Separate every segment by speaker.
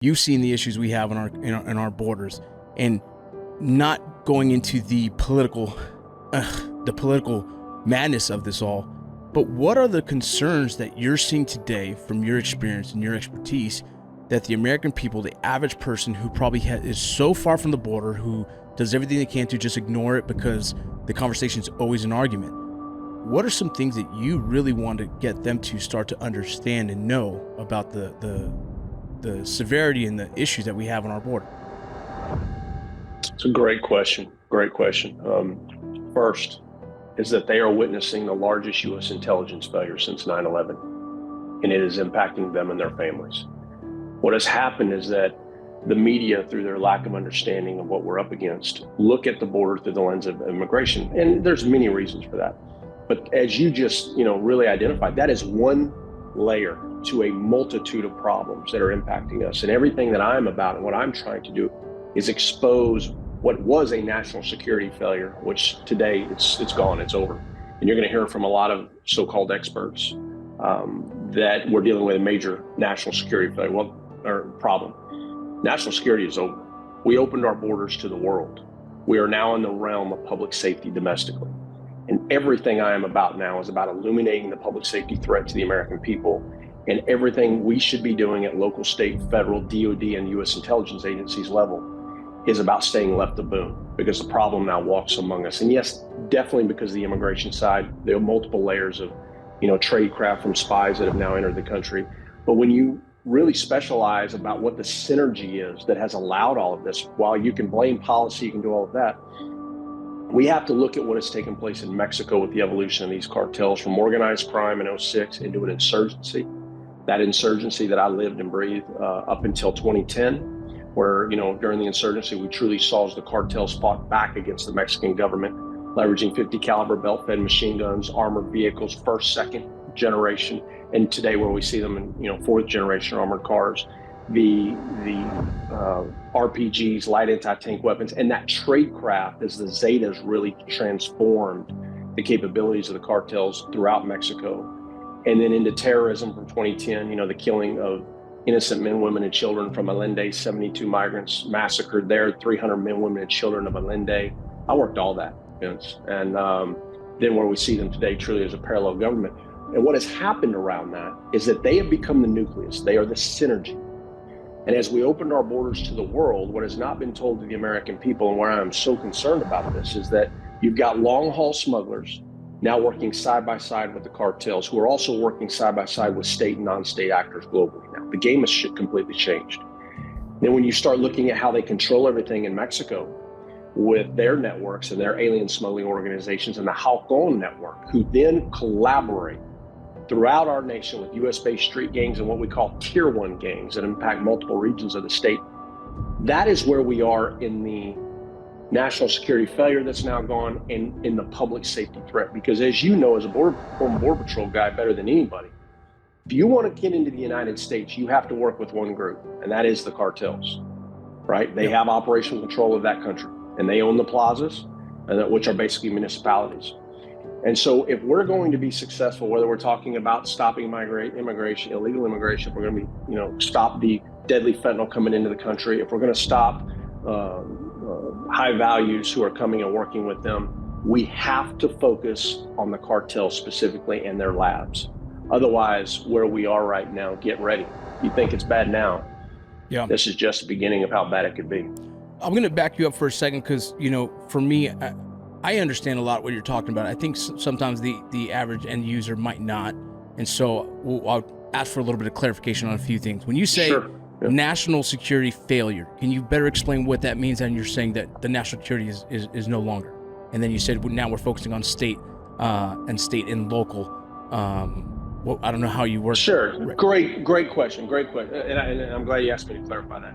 Speaker 1: You've seen the issues we have in our borders, and not going into the political madness of this all. But what are the concerns that you're seeing today from your experience and your expertise that the American people, the average person who probably is so far from the border, who does everything they can to just ignore it because the conversation is always an argument? What are some things that you really want to get them to start to understand and know about the severity and the issues that we have on our border?
Speaker 2: It's a great question. Great question. First is that they are witnessing the largest U.S. intelligence failure since 9/11, and it is impacting them and their families. What has happened is that the media, through their lack of understanding of what we're up against, look at the border through the lens of immigration, and there's many reasons for that. But as you just really identified, that is one layer to a multitude of problems that are impacting us. And everything that I'm about and what I'm trying to do is expose what was a national security failure, which today it's gone, it's over. And you're going to hear from a lot of so-called experts that we're dealing with a major national security failure, or problem. National security is over. We opened our borders to the world. We are now in the realm of public safety domestically. And everything I am about now is about illuminating the public safety threat to the American people, and everything we should be doing at local, state, federal, DOD, and U.S. intelligence agencies level is about staying left of boom, because the problem now walks among us. And yes, definitely because of the immigration side, there are multiple layers of, tradecraft from spies that have now entered the country. But when you really specialize about what the synergy is that has allowed all of this, while you can blame policy, you can do all of that, we have to look at what has taken place in Mexico with the evolution of these cartels from organized crime in 2006 into an insurgency. That insurgency that I lived and breathed up until 2010, where, during the insurgency, we truly saw as the cartels fought back against the Mexican government, leveraging 50 caliber belt-fed machine guns, armored vehicles, first, second generation, and today where we see them in, fourth generation armored cars, the RPGs, light anti-tank weapons, and that tradecraft as the Zetas really transformed the capabilities of the cartels throughout Mexico. And then into terrorism from 2010, the killing of innocent men, women, and children from Allende, 72 migrants massacred there, 300 men, women, and children of Allende. I worked all that, Vince. And then where we see them today truly as a parallel government. And what has happened around that is that they have become the nucleus. They are the synergy. And as we opened our borders to the world, what has not been told to the American people, and where I am so concerned about this, is that you've got long-haul smugglers now working side by side with the cartels, who are also working side by side with state and non-state actors globally now. The game has completely changed. Then when you start looking at how they control everything in Mexico with their networks and their alien smuggling organizations and the Halcon network, who then collaborate throughout our nation with US-based street gangs and what we call tier one gangs that impact multiple regions of the state. That is where we are in the national security failure that's now gone, and in the public safety threat. Because as you know, as a former Border Patrol guy better than anybody, if you want to get into the United States, you have to work with one group, and that is the cartels, right? They have operational control of that country, and they own the plazas, which are basically municipalities. And so if we're going to be successful, whether we're talking about stopping immigration, illegal immigration, if we're going to be, stop the deadly fentanyl coming into the country, if we're going to stop high values who are coming and working with them, we have to focus on the cartels specifically and their labs. Otherwise, where we are right now, get ready. You think it's bad now. Yeah. This is just the beginning of how bad it could be.
Speaker 1: I'm going to back you up for a second because, for me, I understand a lot what you're talking about. I think sometimes the average end user might not. And so I'll ask for a little bit of clarification on a few things. When you say national security failure, can you better explain what that means? And you're saying that the national security is no longer. And then you said now we're focusing on state and local. I don't know how you work.
Speaker 2: Sure. Right. Great question. And I'm glad you asked me to clarify that.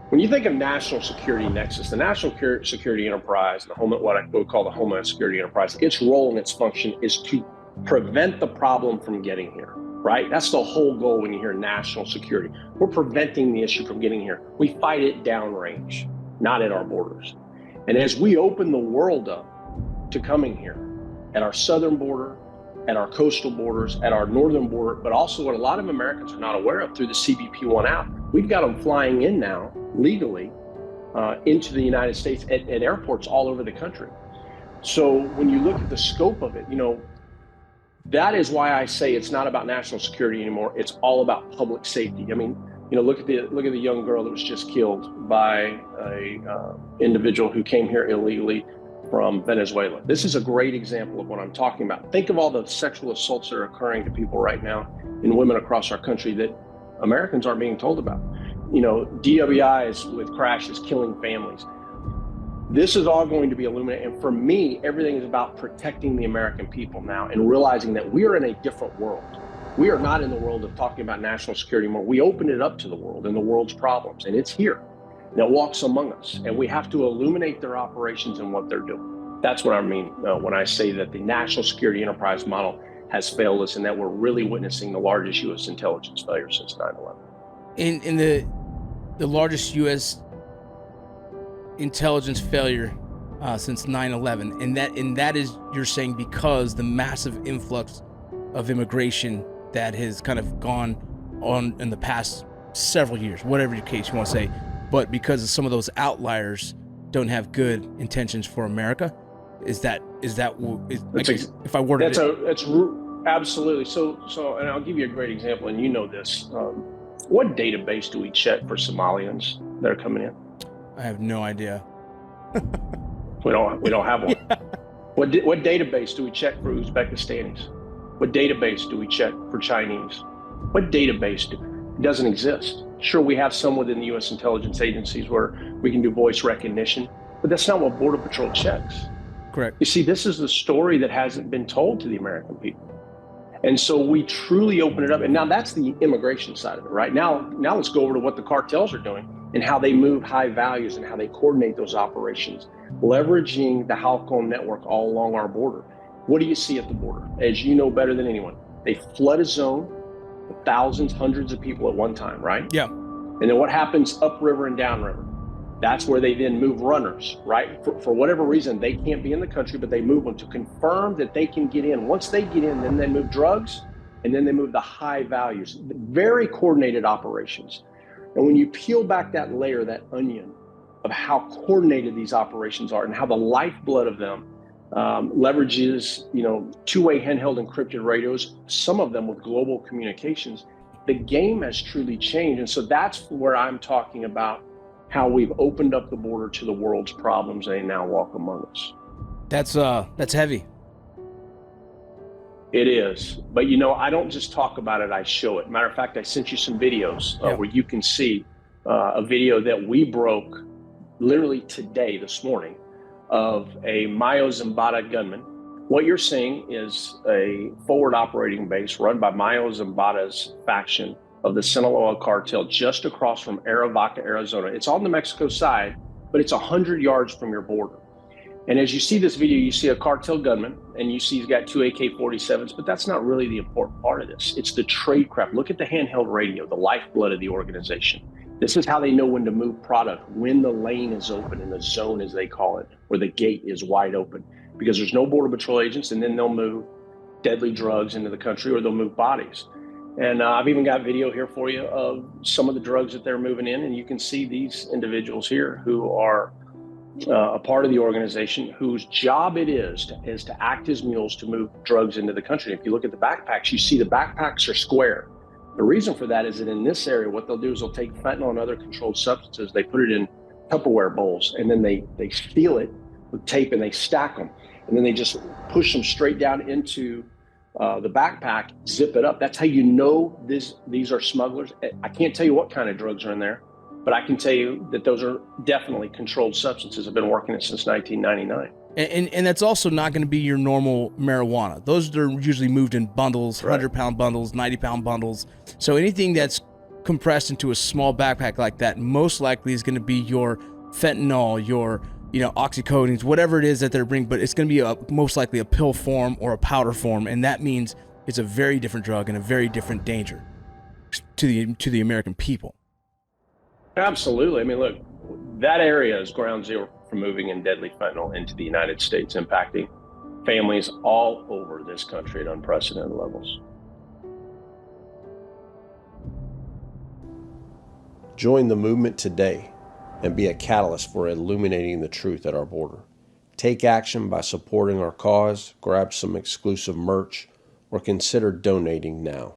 Speaker 2: When you think of national security nexus, the national security enterprise, what we call the Homeland Security Enterprise, its role and its function is to prevent the problem from getting here, right? That's the whole goal when you hear national security. We're preventing the issue from getting here. We fight it downrange, not at our borders. And as we open the world up to coming here, at our southern border, at our coastal borders, at our northern border, but also what a lot of Americans are not aware of through the CBP One app, We've got them flying in now legally into the United States at airports all over the country. So when you look at the scope of it, that is why I say it's not about national security anymore. It's all about public safety. I mean, look at the young girl that was just killed by a individual who came here illegally from Venezuela. This is a great example of what I'm talking about. Think of all the sexual assaults that are occurring to people right now and women across our country that Americans aren't being told about. DWIs with crashes killing families. This is all going to be illuminated. And for me, everything is about protecting the American people now and realizing that we are in a different world. We are not in the world of talking about national security anymore. We opened it up to the world and the world's problems, and it's here. And it walks among us, and we have to illuminate their operations and what they're doing. That's what I mean when I say that the national security enterprise model has failed us and that we're really witnessing the largest U.S. intelligence failure since 9/11.
Speaker 1: In the largest U.S. intelligence failure since 9/11, and that is, you're saying, because the massive influx of immigration that has kind of gone on in the past several years, whatever your case you want to say, but because of some of those outliers don't have good intentions for America. If I worded
Speaker 2: that's absolutely so. And I'll give you a great example, and this. What database do we check for Somalians that are coming in?
Speaker 1: I have no idea.
Speaker 2: We don't have one.
Speaker 1: Yeah.
Speaker 2: What database do we check for Uzbekistanis? What database do we check for Chinese? What database it doesn't exist? Sure, we have some within the U.S. intelligence agencies where we can do voice recognition, but that's not what Border Patrol checks.
Speaker 1: Correct.
Speaker 2: You see, this is the story that hasn't been told to the American people. And so we truly open it up. And now that's the immigration side of it, right? Now let's go over to what the cartels are doing and how they move high values and how they coordinate those operations, leveraging the Halcon network all along our border. What do you see at the border? As you know better than anyone, they flood a zone with thousands, hundreds of people at one time, right?
Speaker 1: Yeah.
Speaker 2: And then what happens upriver and downriver? That's where they then move runners, right? For whatever reason, they can't be in the country, but they move them to confirm that they can get in. Once they get in, then they move drugs, and then they move the high values. Very coordinated operations. And when you peel back that layer, that onion of how coordinated these operations are and how the lifeblood of them leverages, two-way handheld encrypted radios, some of them with global communications, the game has truly changed. And so that's where I'm talking about how we've opened up the border to the world's problems, and they now walk among us.
Speaker 1: That's heavy.
Speaker 2: It is, but I don't just talk about it, I show it. Matter of fact, I sent you some videos where you can see a video that we broke literally this morning, of a Mayo Zambada gunman. What you're seeing is a forward operating base run by Mayo Zambada's faction of the Sinaloa cartel just across from Arivaca, Arizona. It's on the Mexico side, but it's 100 yards from your border. And as you see this video, you see a cartel gunman, and you see he's got two AK-47s, but that's not really the important part of this. It's the trade craft. Look at the handheld radio, the lifeblood of the organization. This is how they know when to move product, when the lane is open in the zone, as they call it, where the gate is wide open, because there's no Border Patrol agents, and then they'll move deadly drugs into the country, or they'll move bodies. And I've even got video here for you of some of the drugs that they're moving in. And you can see these individuals here who are a part of the organization, whose job it is to act as mules to move drugs into the country. If you look at the backpacks, you see the backpacks are square. The reason for that is that in this area, what they'll do is they'll take fentanyl and other controlled substances, they put it in Tupperware bowls, and then they seal it with tape and they stack them. And then they just push them straight down into the backpack, zip it up. That's how you know these are smugglers. I can't tell you what kind of drugs are in there, but I can tell you that those are definitely controlled substances. I've been working it since 1999.
Speaker 1: And that's also not going to be your normal marijuana. Those are usually moved in bundles, 100-pound bundles, 90-pound bundles. So anything that's compressed into a small backpack like that most likely is going to be your fentanyl, your oxycodone, whatever it is that they're bringing, but it's going to be most likely a pill form or a powder form, and that means it's a very different drug and a very different danger to the American people.
Speaker 2: Absolutely. I mean, look, that area is ground zero for moving in deadly fentanyl into the United States, impacting families all over this country at unprecedented levels.
Speaker 3: Join the movement today and be a catalyst for illuminating the truth at our border. Take action by supporting our cause, grab some exclusive merch, or consider donating now.